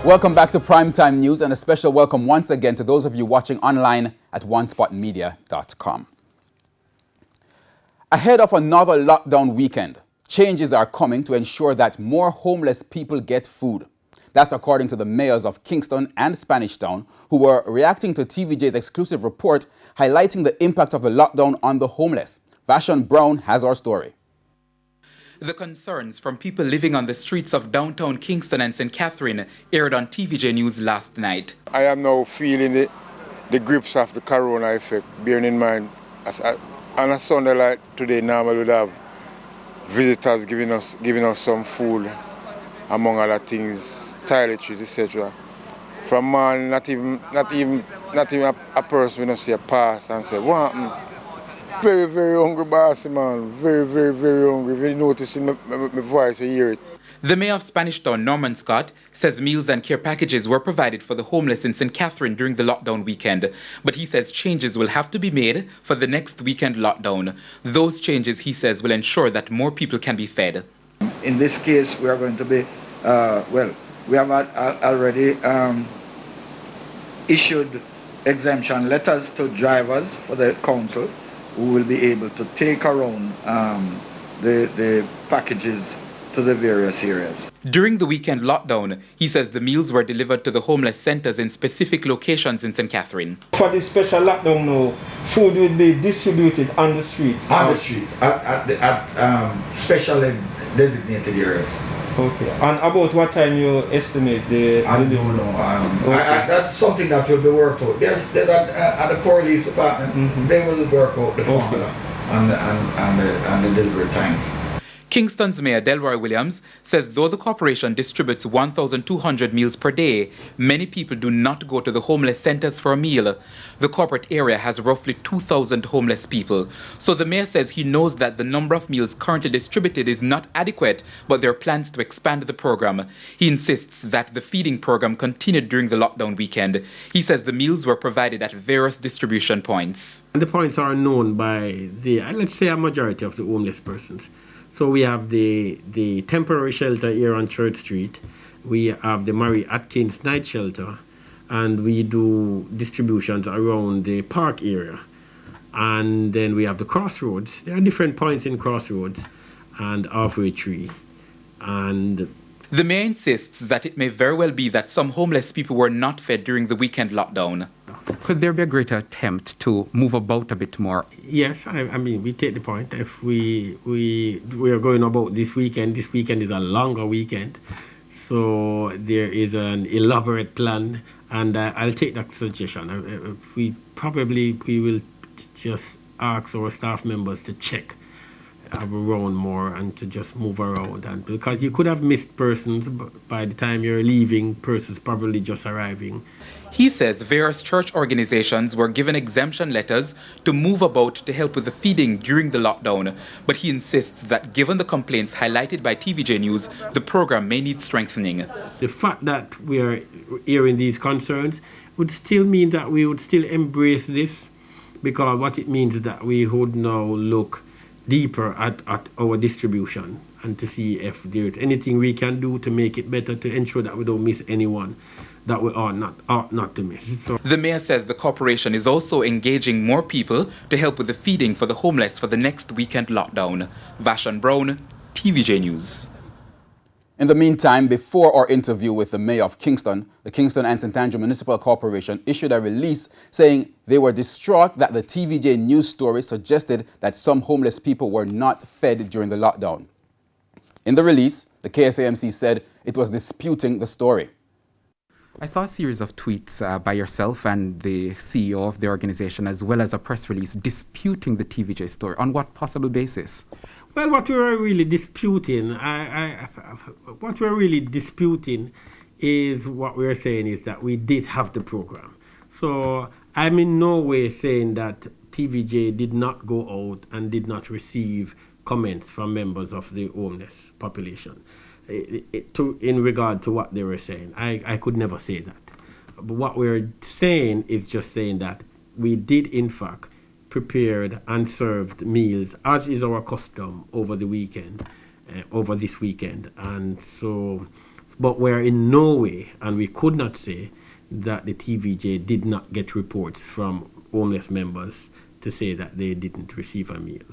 Welcome back to Primetime News, and a special welcome once again to those of you watching online at onespotmedia.com. Ahead of another lockdown weekend, changes are coming to ensure that more homeless people get food. That's according to the mayors of Kingston and Spanish Town, who were reacting to TVJ's exclusive report highlighting the impact of the lockdown on the homeless. Vashon Brown has our story. The concerns from people living on the streets of downtown Kingston and St. Catherine aired on TVJ News last night. I am now feeling the grips of the corona effect, bearing in mind, on a Sunday like today, normally would have visitors giving us some food, among other things, toiletries, etc. From morning, not even a person will see a pass and say, "What happened?" Very, very hungry, bossy man. Very, very, very hungry. If you notice in my voice, you hear it. The mayor of Spanish Town, Norman Scott, says meals and care packages were provided for the homeless in St. Catherine during the lockdown weekend. But he says changes will have to be made for the next weekend lockdown. Those changes, he says, will ensure that more people can be fed. In this case, we are going to be, we have already issued exemption letters to drivers for the council, who will be able to take around the packages to the various areas. During the weekend lockdown, he says the meals were delivered to the homeless centers in specific locations in St. Catherine. For this special lockdown now, food will be distributed on the street. On the street, at specially designated areas. Okay. And about what time you estimate the... I don't know. That's something that will be worked out. There's at the Poor Relief Department, they will work out the formula and the delivery times. Kingston's Mayor Delroy Williams says though the corporation distributes 1,200 meals per day, many people do not go to the homeless centers for a meal. The corporate area has roughly 2,000 homeless people. So the mayor says he knows that the number of meals currently distributed is not adequate, but there are plans to expand the program. He insists that the feeding program continued during the lockdown weekend. He says the meals were provided at various distribution points. The points are known by let's say a majority of the homeless persons. So we have the temporary shelter here on Church Street. We have the Mary Atkins night shelter, and we do distributions around the park area. And then we have the Crossroads. There are different points in Crossroads and Halfway Tree. And the mayor insists that it may very well be that some homeless people were not fed during the weekend lockdown. Could there be a greater attempt to move about a bit more? Yes, I mean, we take the point. If we are going about this weekend is a longer weekend. So there is an elaborate plan, and I'll take that suggestion. We will just ask our staff members to check around more and to just move around, and because you could have missed persons by the time you're leaving, persons probably just arriving. He says various church organizations were given exemption letters to move about to help with the feeding during the lockdown, but he insists that given the complaints highlighted by TVJ News, the program may need strengthening. The fact that we are hearing these concerns would still mean that we would still embrace this, because what it means is that we would now look deeper at our distribution and to see if there's anything we can do to make it better, to ensure that we don't miss anyone that we ought not to miss. So the mayor says the corporation is also engaging more people to help with the feeding for the homeless for the next weekend lockdown. Vashon Brown, TVJ News. In the meantime, before our interview with the mayor of Kingston, the Kingston and St. Andrew Municipal Corporation issued a release saying they were distraught that the TVJ News story suggested that some homeless people were not fed during the lockdown. In the release, the KSAMC said it was disputing the story. I saw a series of tweets by yourself and the CEO of the organization, as well as a press release disputing the TVJ story. On what possible basis? Well, what we were really disputing, is what we're saying is that we did have the program. So I'm in no way saying that TVJ did not go out and did not receive comments from members of the homeless population in regard to what they were saying. I could never say that. But what we're saying is just saying that we did, in fact, prepared and served meals, as is our custom over the weekend, over this weekend. And so But we're in no way, and we could not say, that the TVJ did not get reports from homeless members to say that they didn't receive a meal.